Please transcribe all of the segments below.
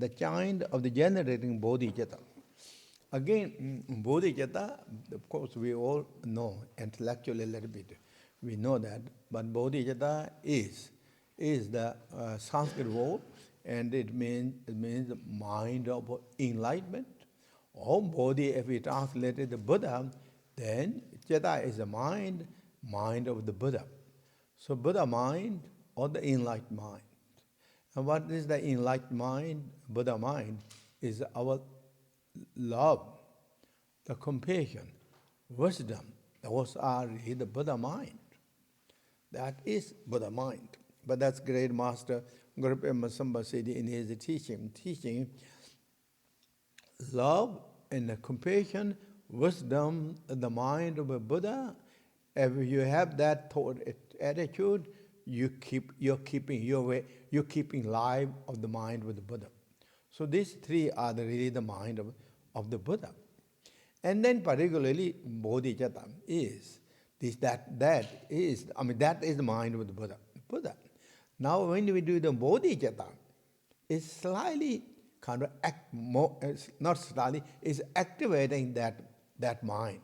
the kind of the generating bodhicitta. Again, bodhicitta, of course, we all know intellectually a little bit. We know that, but bodhicitta is the Sanskrit word, and it means mind of enlightenment. Or bodhi, if we translated the Buddha, then citta is the mind of the Buddha. So Buddha mind or the enlightened mind. And what is the enlightened mind? Buddha mind is our love, the compassion, wisdom. Those are really the Buddha mind. That is Buddha mind. But that's great Master Guru Padmasambhava said in his teaching, love and compassion, wisdom, the mind of a Buddha. If you have that thought attitude, you're keeping life of the mind with the Buddha. So these three are really the mind of the Buddha. And then particularly bodhicitta that is the mind of the Buddha. Now when we do the bodhicitta, it's slightly kind of it's activating that mind.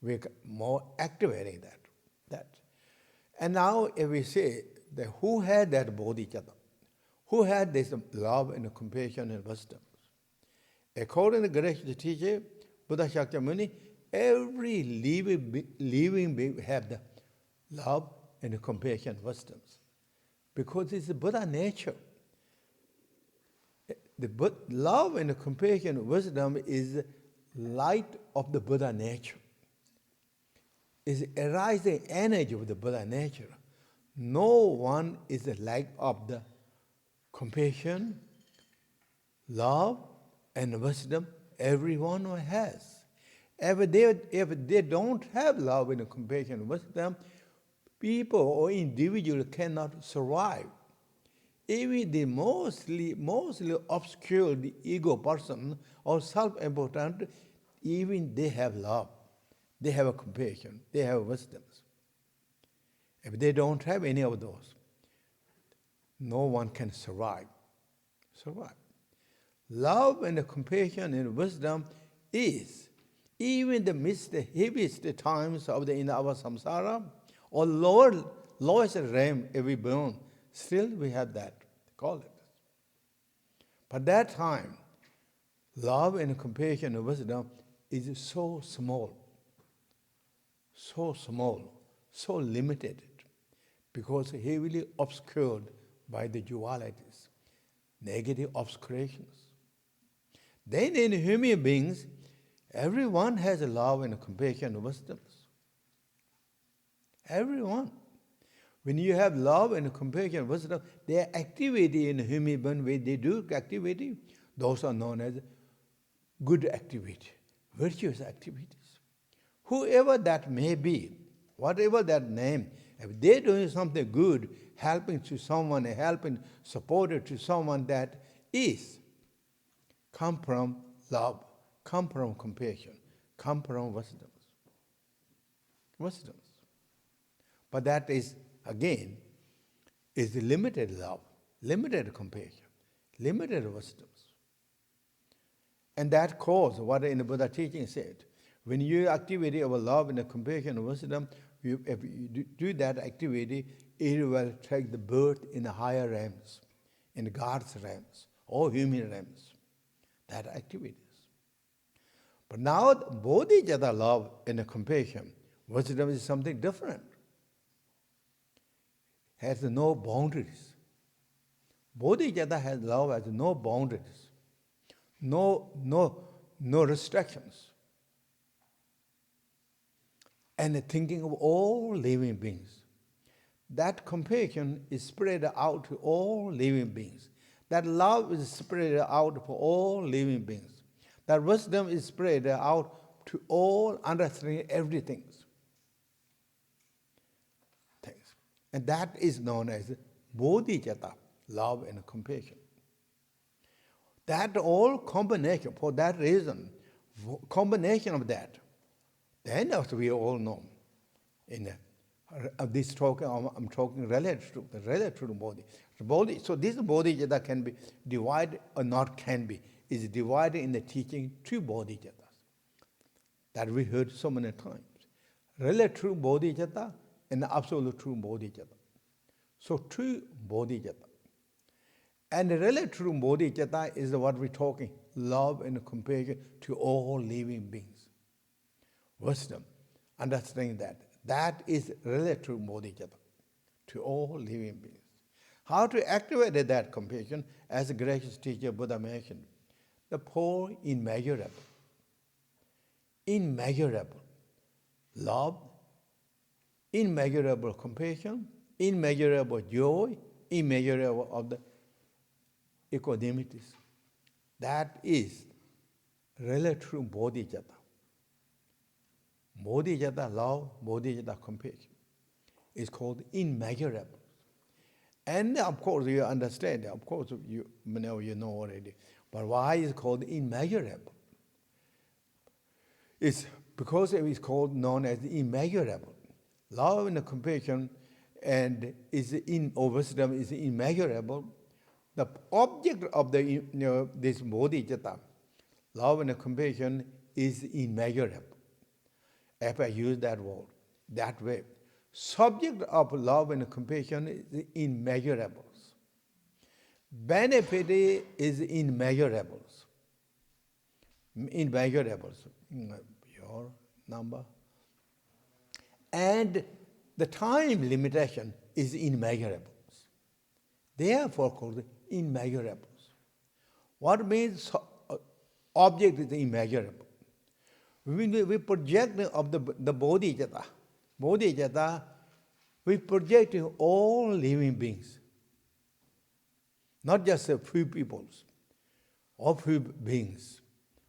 We're more activating that. And now if we say that who had that bodhicitta, who had this love and compassion and wisdom? According to the great teacher, Buddha Shakyamuni, every living being have the love and compassion and wisdom. Because it's the Buddha nature. The love and compassion and wisdom is light of the Buddha nature. Is arising energy of the Buddha nature. No one is the lack of the compassion, love, and wisdom. Everyone has. If they don't have love and compassion and wisdom, people or individuals cannot survive. Even the mostly obscure, the ego person or self-important, even they have love. They have a compassion, they have wisdom. If they don't have any of those, no one can survive. Love and compassion and wisdom is, even the heaviest times in our samsara, or lowest realm every born, still we have that, call it. But that time, love and compassion and wisdom is so small, so limited, because heavily obscured by the dualities, negative obscurations. Then in human beings, everyone has a love and a compassion and wisdom. Everyone. When you have love and compassion and wisdom, their activity in human being, when they do activity, those are known as good activity, virtuous activities. Whoever that may be, whatever that name, if they're doing something good, helping to someone, helping, supporting to someone, that is, come from love, come from compassion, come from wisdom. But that is, again, is limited love, limited compassion, limited wisdom. And that cause, what in the Buddha teaching said, when you activity of love and compassion and wisdom, if you do that activity, it will take the birth in the higher realms, in the God's realms, or human realms. That activities. But now, bodhicitta love and compassion, wisdom is something different. Has no boundaries. Bodhicitta has love, has no boundaries, no restrictions. And thinking of all living beings. That compassion is spread out to all living beings. That love is spread out for all living beings. That wisdom is spread out to all understanding everything. And that is known as bodhicitta, love and compassion. That all combination, for that reason, combination of that, then as we all know, in This talking, I'm talking relative to the body. The body. So this bodhicitta can be divided or not can be. Is divided in the teaching two bodhicittas that we heard so many times. Relative bodhicitta and the absolute true bodhicitta. So true bodhicitta. And the relative bodhicitta is what we're talking, love and compassion to all living beings. Wisdom, understanding that. That is relative bodhicitta to all living beings. How to activate that compassion, as the gracious teacher Buddha mentioned, the poor, immeasurable. Immeasurable love, immeasurable compassion, immeasurable joy, immeasurable of the equanimities. That is relative bodhicitta. Bodhicitta love, bodhicitta compassion is called immeasurable. And of course you understand, of course you know already, but why is it called immeasurable? It's because it is called known as immeasurable. Love and compassion and wisdom is immeasurable. The object of the this bodhicitta, love and compassion, is immeasurable. If I use that word that way, subject of love and compassion is immeasurables. Benefit is immeasurables. Immeasurables. Your number. And the time limitation is immeasurables. Therefore called immeasurables. What means object is immeasurable? We project of the bodhicitta. Bodhicitta, we project in all living beings. Not just a few peoples, or few beings,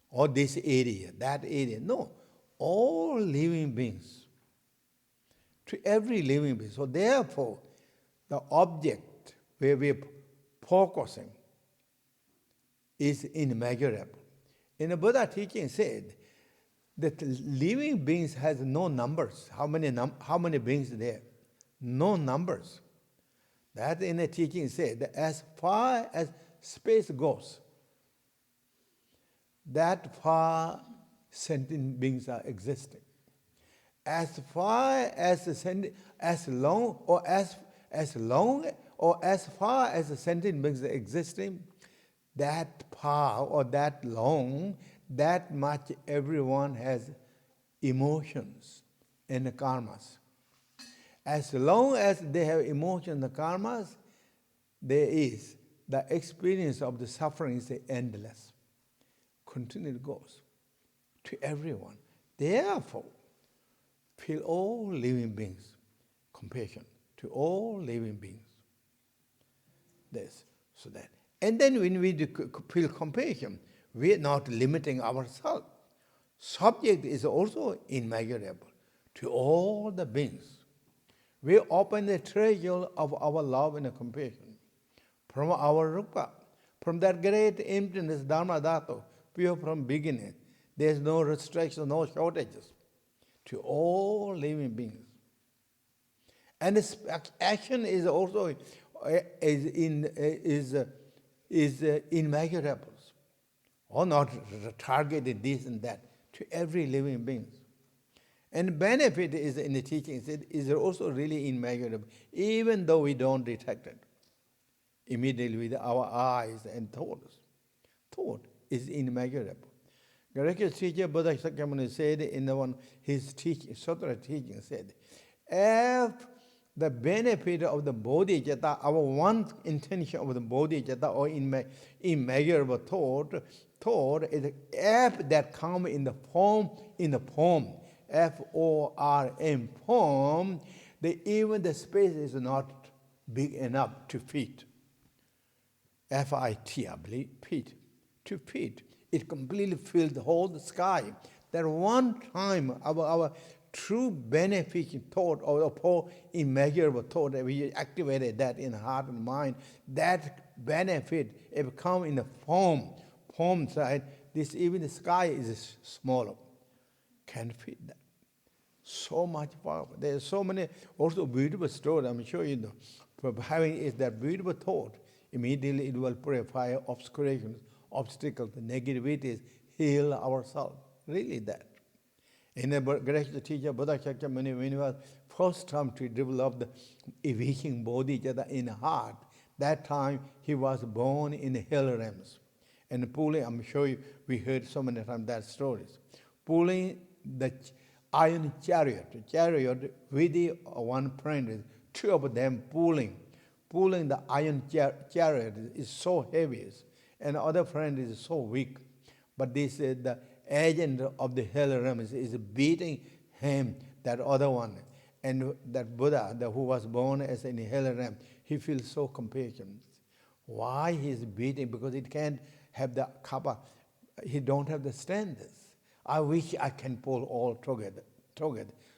or this area, that area. No, all living beings. To every living being. So therefore, the object where we are focusing is immeasurable. In the Buddha teaching said that living beings has no numbers. How many beings there? No numbers. That in the teaching said that as far as space goes, that far sentient beings are existing. As far as as long or as far as the sentient beings are existing, that far or that long, that much everyone has emotions and karmas. As long as they have emotions and karmas, there is the experience of the suffering is endless. Continually goes to everyone. Therefore, feel all living beings, compassion to all living beings. This, so that. And then when we feel compassion, we are not limiting ourselves. Subject is also immeasurable to all the beings. We open the treasure of our love and compassion from our rupa, from that great emptiness, dharma dhatu, pure from beginning. There is no restriction, no shortages to all living beings. And this action is also immeasurable, or not targeted this and that to every living being. And benefit is in the teaching is also really immeasurable, even though we don't detect it immediately with our eyes and thoughts. Thought is immeasurable. Gracious teacher Buddha Shakyamuni said in his teaching, Sutra teaching said, if the benefit of the bodhicitta, our one intention of the bodhicitta or immeasurable thought is if that come in the form, F-O-R-M form, even the space is not big enough to fit. F-I-T, I believe, fit. To fit. It completely fills the whole sky. That one time our true beneficent thought or immeasurable thought, that we activated that in heart and mind, that benefit, if come in the form side, even the sky is smaller. Can't fit that. So much power. There are so many also beautiful stories, I'm sure you know. For having is that beautiful thought, immediately it will purify obscurations, obstacles, negativities, heal ourselves. Really that. In the gracious teacher, Buddha Shakyamuni, when he was first time to develop the waking bodhicitta in heart, that time he was born in the hell realms. And pulling, I'm sure we heard so many times that stories. Pulling the iron chariot with the one friend, two of them pulling the iron chariot is so heavy, and the other friend is so weak. But this the agent of the hell realms is beating him, that other one. And that Buddha, who was born as in the hell realm, he feels so compassion. Why he is beating? Because it can't have the kappa. He don't have the strength. I wish I can pull all together.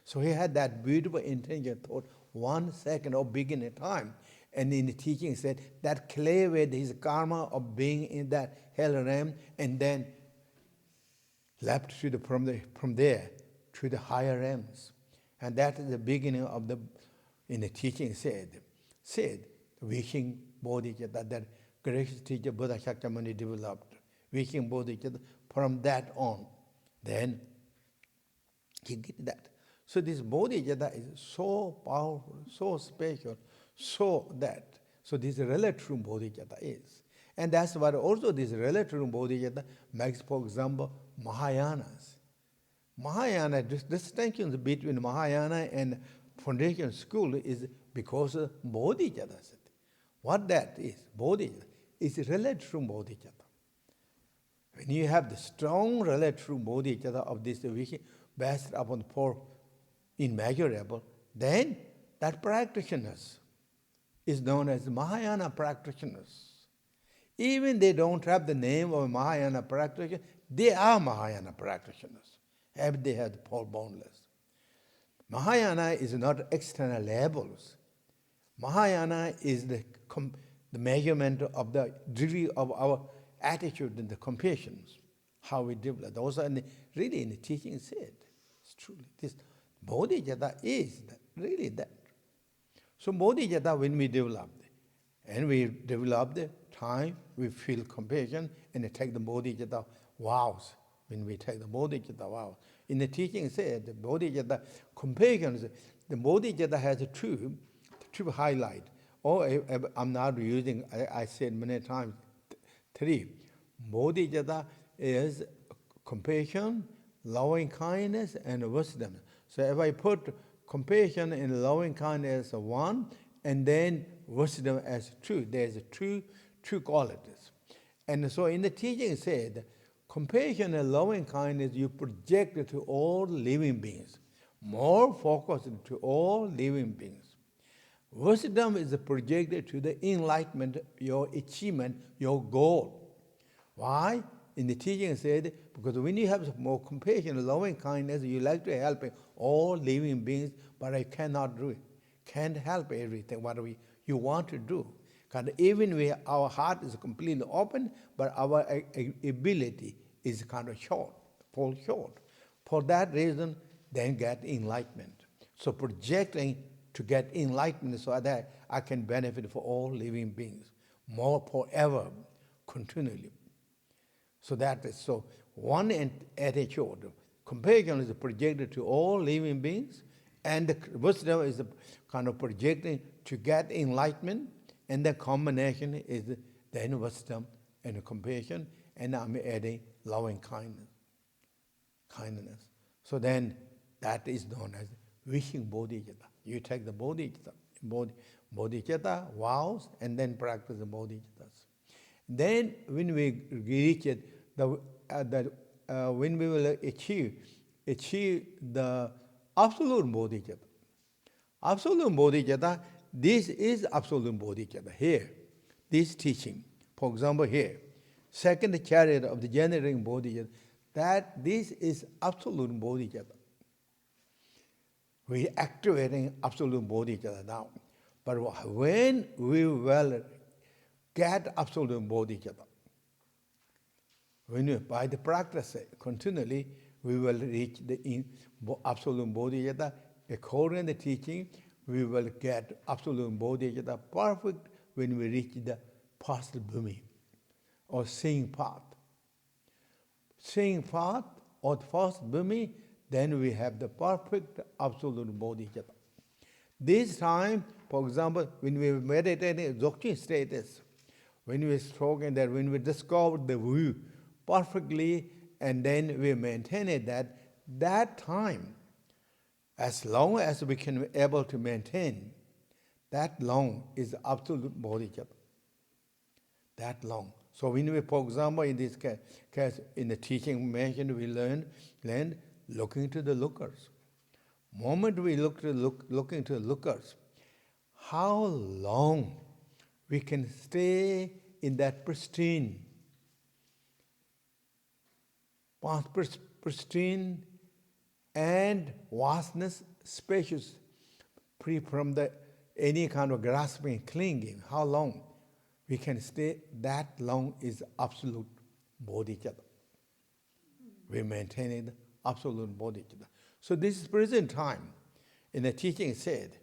So he had that beautiful intention thought, 1 second of beginning time. And in the teaching he said that cleared his karma of being in that hell realm, and then left to from there to the higher realms. And that is the beginning of in the teaching said, wishing bodhicitta, that gracious teacher Buddha Shakyamuni developed. Wishing bodhicitta, from that on, then he get that. So this bodhicitta is so powerful, so special, so this relative bodhicitta is. And that's what also this relative bodhicitta makes, for example, Mahayanas. Mahayana, distinctions between Mahayana and foundation school is because of bodhicitta. What that is, bodhicitta, is relative bodhicitta. When you have the strong relative bodhicitta of this vision based upon four immeasurable, then that practitioners is known as Mahayana practitioners. Even they don't have the name of Mahayana practitioner, they are Mahayana practitioners, if they have the Paul boundless. Mahayana is not external labels. Mahayana is the measurement of the degree of our attitude and the compassions, how we develop. Those are really in the teaching said. It's truly this bodhicitta is really that. So bodhicitta, when we develop it, and we develop the time, we feel compassion, and we take the bodhicitta vows. When we take the bodhicitta vows, in the teaching said the bodhicitta compassion, the bodhicitta has two highlight. I'm not using. I said many times, three. Bodhicitta is compassion, loving kindness, and wisdom. So if I put compassion and loving kindness as one, and then wisdom as two, there's two qualities. And so in the teaching it said, compassion and loving kindness you project it to all living beings, more focused to all living beings. Wisdom is projected to the enlightenment, your achievement, your goal. Why? In the teaching it said, because when you have more compassion and loving kindness, you like to help all living beings, but I cannot do it. Can't help everything what you want to do. Because even our heart is completely open, but our ability is kind of fall short. For that reason, then get enlightenment. So projecting to get enlightenment so that I can benefit for all living beings, more forever, continually. So that is so one attitude. Compassion is projected to all living beings, and the wisdom is kind of projecting to get enlightenment, and the combination is then wisdom and compassion, and I'm adding loving kindness. So then that is known as wishing bodhicitta. You take the bodhicitta vows, and then practice the bodhicittas. Then when we reach it, when we will achieve the absolute bodhicitta. Absolute bodhicitta, this is absolute bodhicitta here. This teaching, for example here, second chariot of the generating bodhicitta, that this is absolute bodhicitta. We are activating absolute bodhicitta now. But when we will get absolute bodhicitta, when we, by the practice continually, we will reach the absolute Bodhichitta. According to the teaching, we will get absolute Bodhichitta perfect when we reach the past bhumi, or seeing path. Seeing path, or first bhumi, then we have the perfect absolute Bodhichitta. This time, for example, when we meditate in Dzogchen status, when we spoken that, when we discovered the view perfectly, and then we maintain it, that time, as long as we can be able to maintain, that long is absolute bodhicitta. That long. So when we, for example, in this case, in the teaching mentioned, we learn looking to the lookers. Moment we look into the lookers, how long we can stay in that pristine and vastness, spacious, free from any kind of grasping, clinging. How long we can stay? That long is absolute bodhicitta. We maintain it, absolute bodhicitta. So this is present time. In the teaching it said,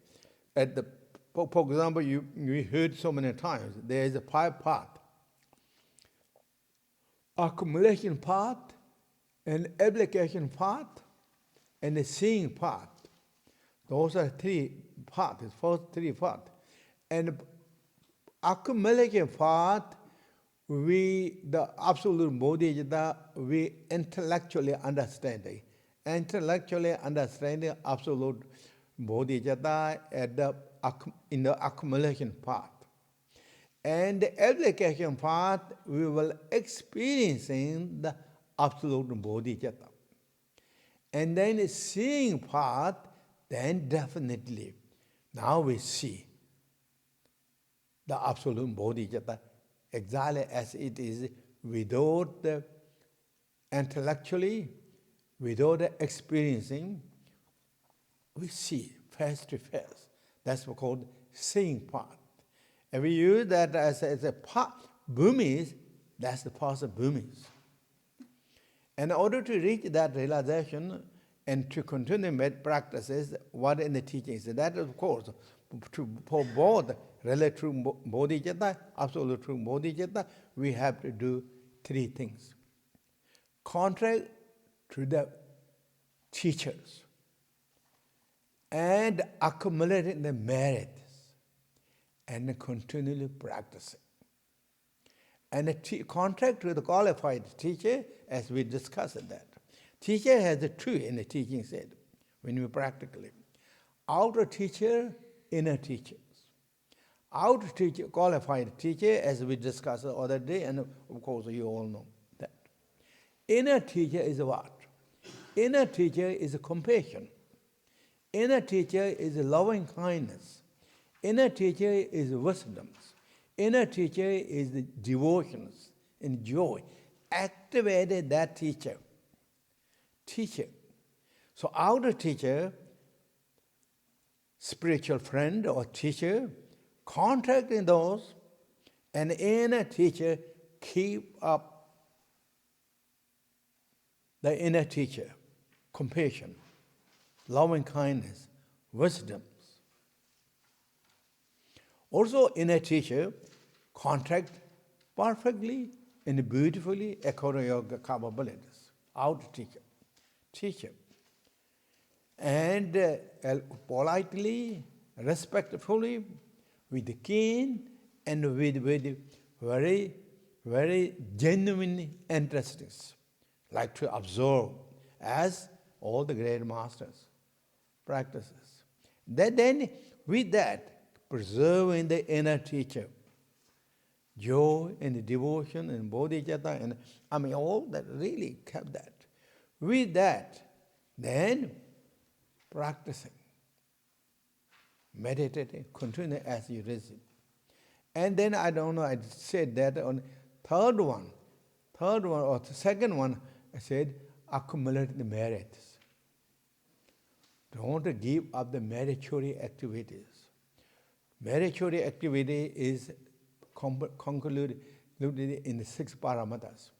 for example, you heard so many times, there is a 5 path. Accumulation path, and application path, and the seeing path. Those are 3 paths, first 3 paths. And accumulation path, the absolute bodhicitta, we intellectually understanding. Intellectually understanding absolute bodhicitta in the accumulation path. And the application path, we will experiencing the absolute bodhicitta. And then the seeing path, then definitely, now we see the absolute bodhicitta exactly as it is, without the intellectually, without the experiencing, we see face to face. That's what's called seeing path. And we use that as a path, bhumis, that's the path of bhumis. In order to reach that realization and to continue med practices, what in the teaching is that, of course, for both relative true bodhicitta, absolute true bodhicitta, we have to do 3 things. Contract to the teachers and accumulating the merits and continually practicing. And a contract with the qualified teacher, as we discussed that. Teacher has the 2 in the teaching said, when we practically. Outer teacher, inner teachers. Outer teacher, qualified teacher, as we discussed the other day, and of course you all know that. Inner teacher is what? Inner teacher is compassion. Inner teacher is loving kindness. Inner teacher is wisdoms. Inner teacher is the devotions and joy. Activated that teacher. So outer teacher, spiritual friend or teacher, contracting those, and inner teacher keep up the inner teacher, compassion, loving kindness, wisdoms. Also inner teacher contract perfectly and beautifully according to your capabilities. Outer teacher. And politely, respectfully, with keen and with very, very genuine interest, like to observe as all the great masters practices. Then with that, preserving the inner teacher, joy and devotion and bodhicitta, and all that really kept that. With that, then practicing, meditating, continue as you receive. And then I said that on third one or the second one, I said accumulate the merits. Don't give up the meritorious activities. Meritorious activity is concluded in the 6 paramatas,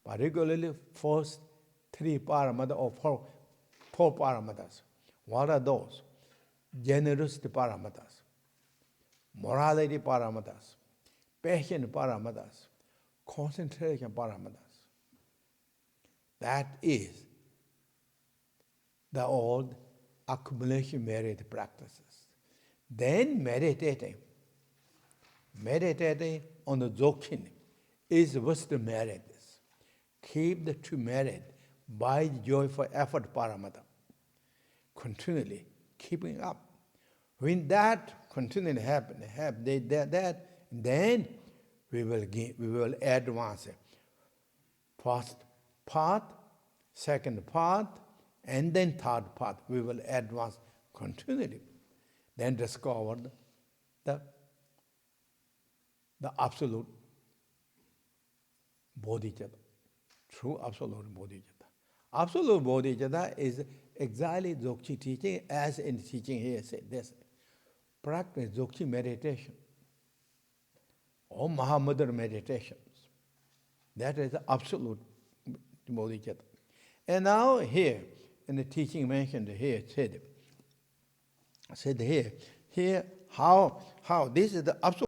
particularly first three paramatas or four paramatas. What are those? Generosity paramatas, morality paramatas, passion paramatas, concentration paramatas. That is the old accumulation merit practices. Then meditating on the Dzogchen is what's the merit is. Keep the true merit by joyful effort paramata. Continually keeping up. When that continually happen, then we will advance. First path, second path, and then third path. We will advance continually. Then discover the absolute bodhicitta, true absolute bodhicitta. Absolute bodhicitta is exactly Dzogchen teaching, as in teaching here said this. Practice Dzogchen meditation or Mahamudra meditations. That is the absolute bodhicitta. And now here, in the teaching mentioned here, said here, how this is the absolute